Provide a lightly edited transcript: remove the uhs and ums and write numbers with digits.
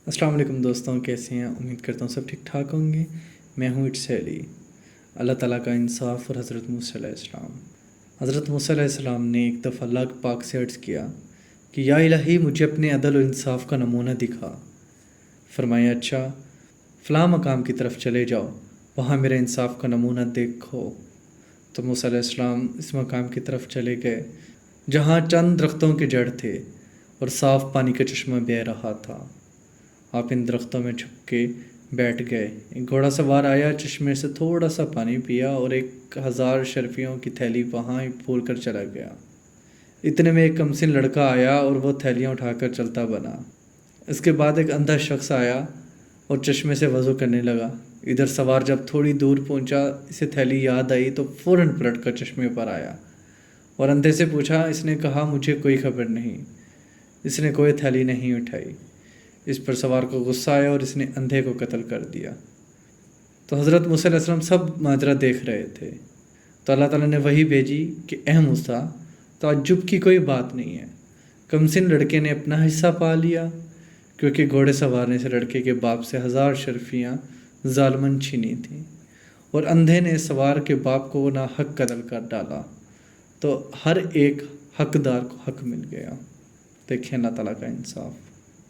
السلام علیکم دوستوں، کیسے ہیں؟ امید کرتا ہوں سب ٹھیک ٹھاک ہوں گے۔ میں ہوں اٹس علی۔ اللہ تعالیٰ کا انصاف اور حضرت موسیٰ علیہ السلام۔ حضرت موسیٰ علیہ السلام نے ایک دفعہ اللہ پاک سے عرض کیا کہ یا الہی، مجھے اپنے عدل و انصاف کا نمونہ دکھا۔ فرمایا اچھا، فلاں مقام کی طرف چلے جاؤ، وہاں میرے انصاف کا نمونہ دیکھو۔ تو موسیٰ علیہ السلام اس مقام کی طرف چلے گئے جہاں چند درختوں کے جڑ تھے اور صاف پانی کا چشمہ بہہ رہا تھا۔ آپ ان درختوں میں چھپ کے بیٹھ گئے۔ ایک گھوڑا سوار آیا، چشمے سے تھوڑا سا پانی پیا اور 1000 شرفیوں کی تھیلی وہاں ہی پھول کر چلا گیا۔ اتنے میں ایک کمسن لڑکا آیا اور وہ تھیلیاں اٹھا کر چلتا بنا۔ اس کے بعد ایک اندھا شخص آیا اور چشمے سے وضو کرنے لگا۔ ادھر سوار جب تھوڑی دور پہنچا، اسے تھیلی یاد آئی تو فوراً پلٹ کر چشمے پر آیا اور اندھے سے پوچھا۔ اس نے کہا مجھے کوئی خبر نہیں، اس نے کوئی تھیلی نہیں اٹھائی۔ اس پر سوار کو غصہ آیا اور اس نے اندھے کو قتل کر دیا۔ تو حضرت موسیٰ علیہ السلام سب ماجرا دیکھ رہے تھے۔ تو اللہ تعالیٰ نے وحی بھیجی کہ اے موسیٰ، تعجب کی کوئی بات نہیں ہے۔ کمسن لڑکے نے اپنا حصہ پا لیا، کیونکہ گھوڑے سوار نے اس لڑکے کے باپ سے 1000 شرفیاں ظالماً چھینی تھیں، اور اندھے نے سوار کے باپ کو ناحق قتل کر ڈالا۔ تو ہر ایک حقدار کو حق مل گیا۔ دیکھیں اللہ تعالیٰ کا انصاف۔